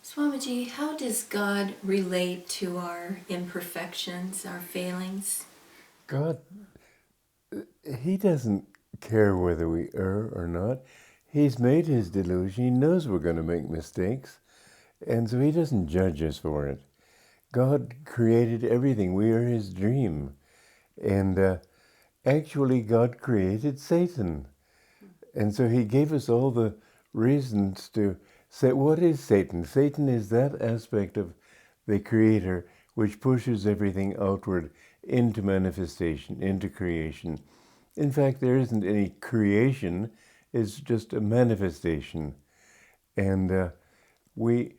Swamiji, how does God relate to our imperfections, our failings? God, He doesn't care whether we err or not. He's made His delusion. He knows we're going to make mistakes, and so He doesn't judge us for it. God created everything. We are His dream. And actually, God created Satan. And so He gave us all the reasons to say, what is Satan? Satan is that aspect of the Creator which pushes everything outward into manifestation, into creation. In fact, there isn't any creation, it's just a manifestation. And we,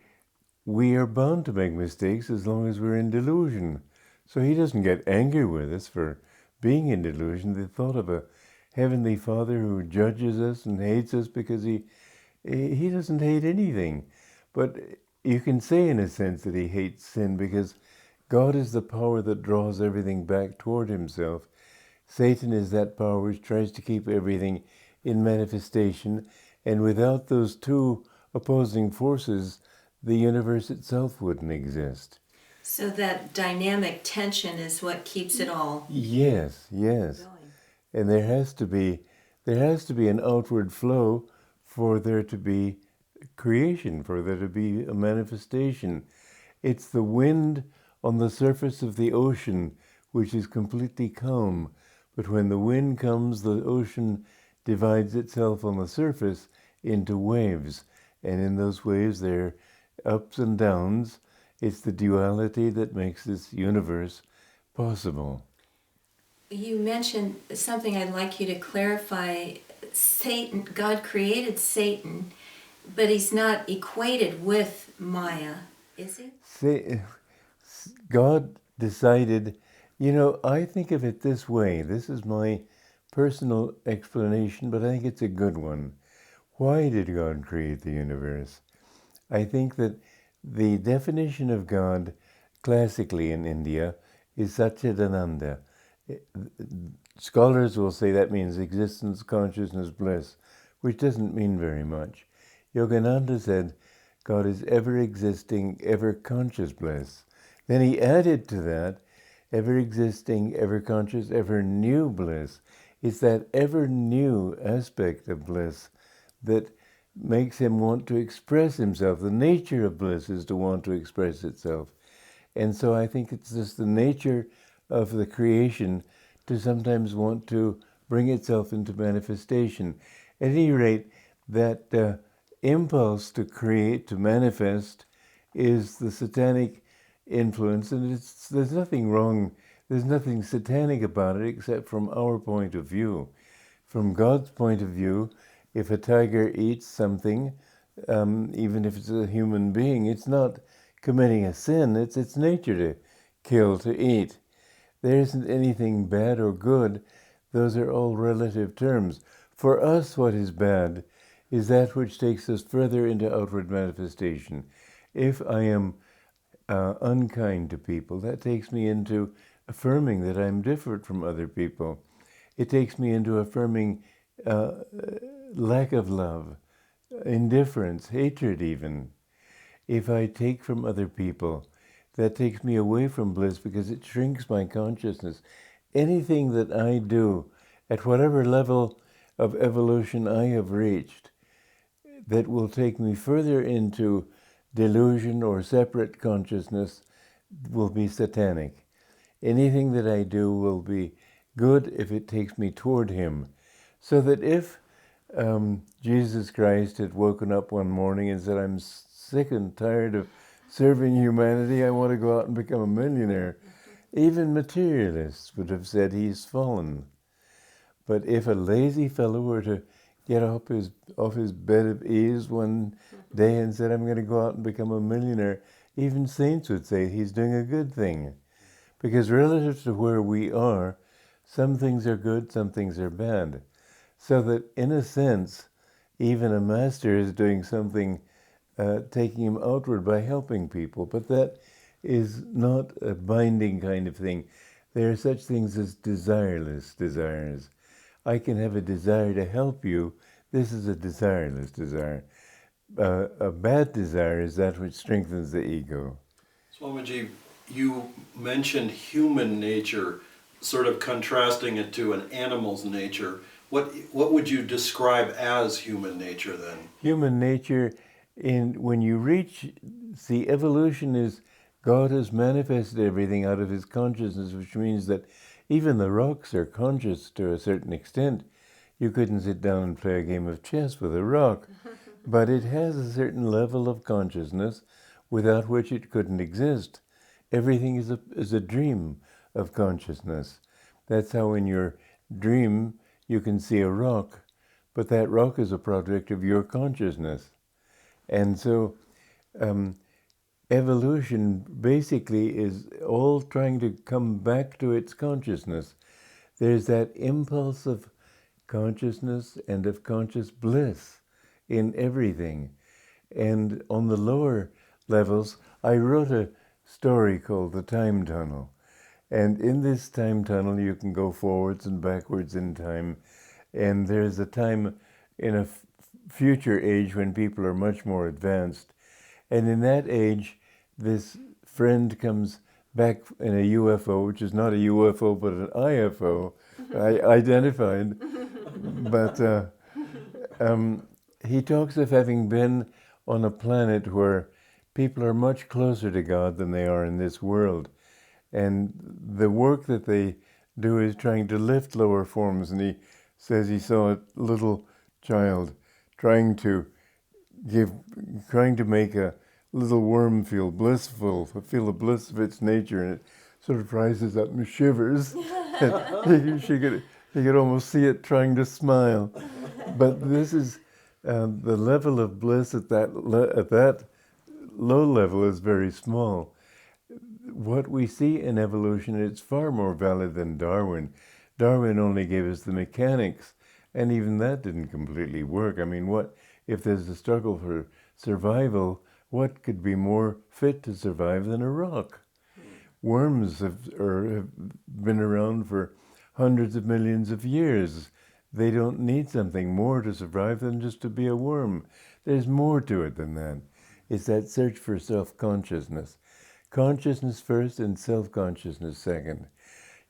we are bound to make mistakes as long as we're in delusion. So He doesn't get angry with us for being in delusion. The thought of a Heavenly Father who judges us and hates us because He doesn't hate anything. But you can say in a sense that He hates sin because God is the power that draws everything back toward Himself. Satan is that power which tries to keep everything in manifestation, and without those two opposing forces, the universe itself wouldn't exist. So that dynamic tension is what keeps it all Yes, yes. going. And there has to be an outward flow for there to be creation, for there to be a manifestation. It's the wind on the surface of the ocean which is completely calm. But when the wind comes, the ocean divides itself on the surface into waves. And in those waves, there are ups and downs. It's the duality that makes this universe possible. You mentioned something I'd like you to clarify. Satan, God created Satan, but he's not equated with Maya, is he? Say, God decided, I think of it this way. This is my personal explanation, but I think it's a good one. Why did God create the universe? I think that the definition of God classically in India is Satchidananda. Scholars will say that means existence, consciousness, bliss, which doesn't mean very much. Yogananda said God is ever existing, ever conscious bliss. Then he added to that ever existing, ever conscious, ever new bliss. It's that ever new aspect of bliss that makes him want to express himself. The nature of bliss is to want to express itself. And so I think it's just the nature of the creation to sometimes want to bring itself into manifestation. At any rate, that impulse to create, to manifest, is the satanic influence, and there's nothing wrong, there's nothing satanic about it except from our point of view. From God's point of view, if a tiger eats something, even if it's a human being, it's not committing a sin, it's its nature to kill, to eat. There isn't anything bad or good. Those are all relative terms. For us, what is bad is that which takes us further into outward manifestation. If I am unkind to people, that takes me into affirming that I'm different from other people. It takes me into affirming lack of love, indifference, hatred even. If I take from other people, that takes me away from bliss because it shrinks my consciousness. Anything that I do, at whatever level of evolution I have reached, that will take me further into delusion or separate consciousness will be satanic. Anything that I do will be good if it takes me toward Him. So that if Jesus Christ had woken up one morning and said, I'm sick and tired of serving humanity, I want to go out and become a millionaire, even materialists would have said he's fallen. But if a lazy fellow were to get off his bed of ease one day and said, I'm going to go out and become a millionaire, even saints would say he's doing a good thing. Because relative to where we are, some things are good, some things are bad. So that in a sense, even a master is doing something, taking him outward by helping people. But that is not a binding kind of thing. There are such things as desireless desires. I can have a desire to help you. This is a desireless desire. a bad desire is that which strengthens the ego. Swamiji, you mentioned human nature, sort of contrasting it to an animal's nature. What would you describe as human nature then? Human nature, when you reach, see, evolution is God has manifested everything out of his consciousness, which means that even the rocks are conscious to a certain extent. You couldn't sit down and play a game of chess with a rock, but it has a certain level of consciousness without which it couldn't exist. Everything is a dream of consciousness. That's how in your dream you can see a rock, but that rock is a product of your consciousness. And so evolution basically is all trying to come back to its consciousness. There's that impulse of consciousness and of conscious bliss in everything. And on the lower levels, I wrote a story called The Time Tunnel. And in this time tunnel, you can go forwards and backwards in time. And there's a time in a future age when people are much more advanced. And in that age, this friend comes back in a UFO, which is not a UFO, but an IFO, identified. But he talks of having been on a planet where people are much closer to God than they are in this world. And the work that they do is trying to lift lower forms. And he says he saw a little child trying to make a little worm feel blissful, feel the bliss of its nature, and it sort of rises up and shivers. And he could almost see it trying to smile. But this is the level of bliss at that low level is very small. What we see in evolution, it's far more valid than Darwin. Darwin only gave us the mechanics, and even that didn't completely work. I mean, what if there's a struggle for survival, what could be more fit to survive than a rock? Worms have been around for hundreds of millions of years. They don't need something more to survive than just to be a worm. There's more to it than that. It's that search for self-consciousness. Consciousness first and self-consciousness second.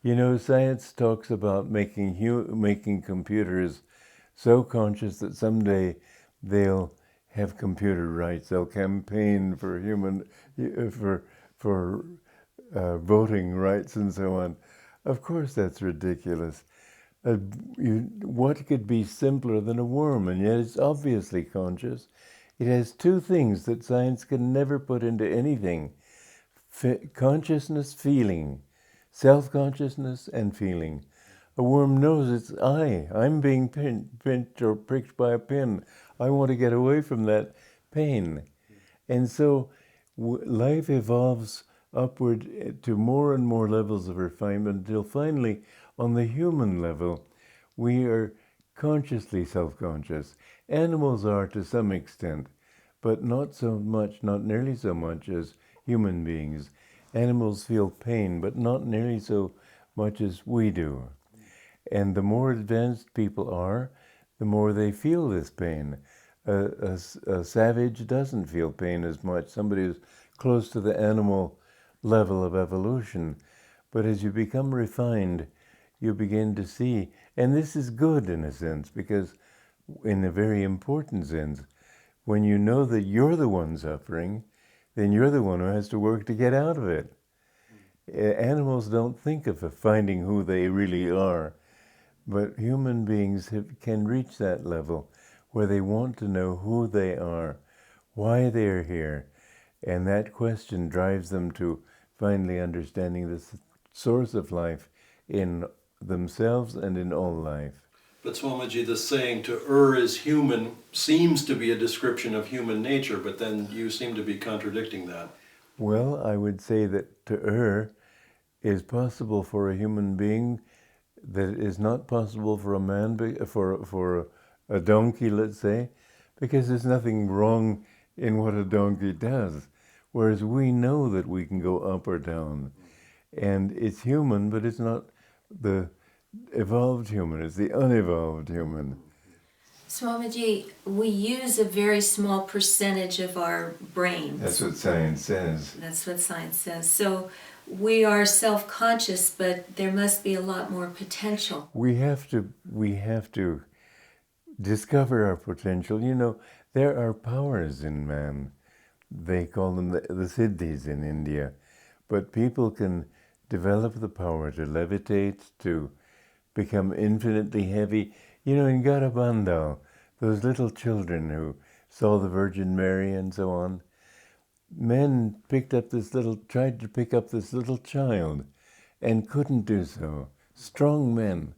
You know, science talks about making computers so conscious that someday they'll have computer rights. They'll campaign for voting rights and so on. Of course, that's ridiculous. What could be simpler than a worm? And yet it's obviously conscious. It has two things that science can never put into anything. Consciousness, feeling. Self-consciousness and feeling. A worm knows it's I'm being pinched or pricked by a pin. I want to get away from that pain. And so life evolves upward to more and more levels of refinement until finally, on the human level, we are consciously self-conscious. Animals are to some extent, but not so much, not nearly so much as human beings. Animals feel pain, but not nearly so much as we do. And the more advanced people are, the more they feel this pain. A savage doesn't feel pain as much. Somebody who's close to the animal level of evolution. But as you become refined, you begin to see, and this is good in a sense, because in a very important sense, when you know that you're the one suffering, then you're the one who has to work to get out of it. Animals don't think of finding who they really are, but human beings can reach that level where they want to know who they are, why they're here, and that question drives them to finally understanding the source of life in themselves and in all life. But Swamiji, the saying to err is human seems to be a description of human nature, but then you seem to be contradicting that. Well, I would say that to err is possible for a human being that is not possible for a man, for a donkey, let's say, because there's nothing wrong in what a donkey does. Whereas we know that we can go up or down. And it's human, but it's not the evolved human, it's the unevolved human. Swamiji, we use a very small percentage of our brains. That's what science says. That's what science says. So we are self-conscious, but there must be a lot more potential. We have to discover our potential. You know, there are powers in man. They call them the siddhis in India. But people can develop the power to levitate, to become infinitely heavy. You know, in Garabandal, those little children who saw the Virgin Mary and so on, men tried to pick up this little child and couldn't do so. Strong men.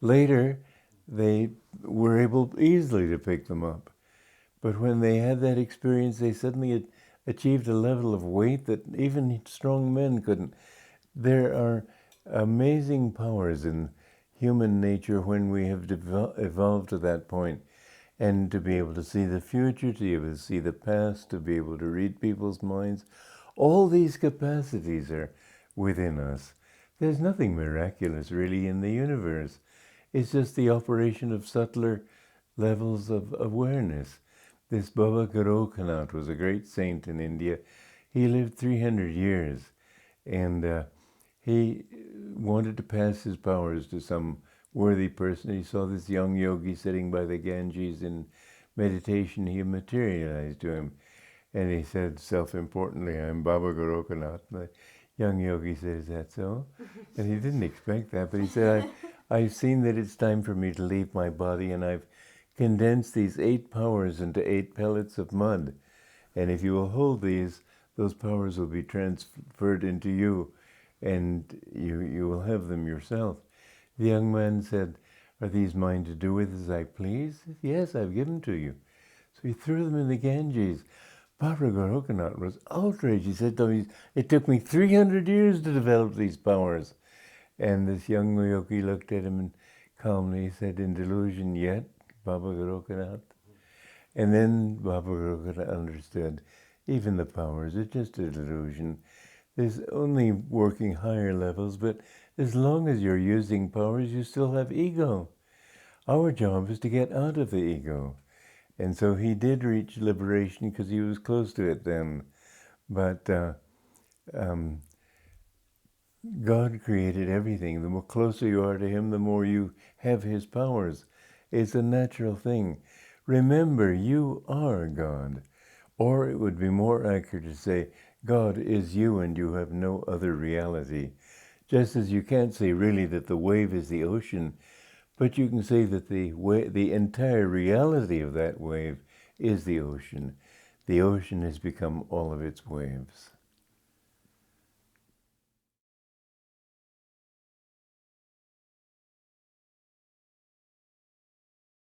Later, they were able easily to pick them up. But when they had that experience, they suddenly achieved a level of weight that even strong men couldn't. There are amazing powers in human nature when we have evolved to that point. And to be able to see the future, to be able to see the past, to be able to read people's minds, all these capacities are within us. There's nothing miraculous really in the universe. It's just the operation of subtler levels of awareness. This Baba Goraknath was a great saint in India. He lived 300 years, and he wanted to pass his powers to some worthy person. He saw this young yogi sitting by the Ganges in meditation. He materialized to him, and he said self-importantly, "I'm Baba Goraknath." The young yogi said, "Is that so?" And he didn't expect that, but he said, I've seen that it's time for me to leave my body, and I've condensed these 8 powers into 8 pellets of mud. And if you will hold these, those powers will be transferred into you, and you will have them yourself. The young man said, "Are these mine to do with as I please?" He said, "Yes, I've given to you." So he threw them in the Ganges. Baba Goraknath was outraged. He said, "It took me 300 years to develop these powers." And this young yogi looked at him and calmly said, "In delusion yet, Baba Goraknath?" And then Baba Goraknath understood, even the powers are just a delusion. There's only working higher levels, but as long as you're using powers, you still have ego. Our job is to get out of the ego. And so he did reach liberation because he was close to it then. But God created everything. The more closer you are to him, the more you have his powers. It's a natural thing. Remember, you are God. Or it would be more accurate to say, God is you and you have no other reality. Just as you can't say really that the wave is the ocean, but you can say that the entire reality of that wave is the ocean. The ocean has become all of its waves.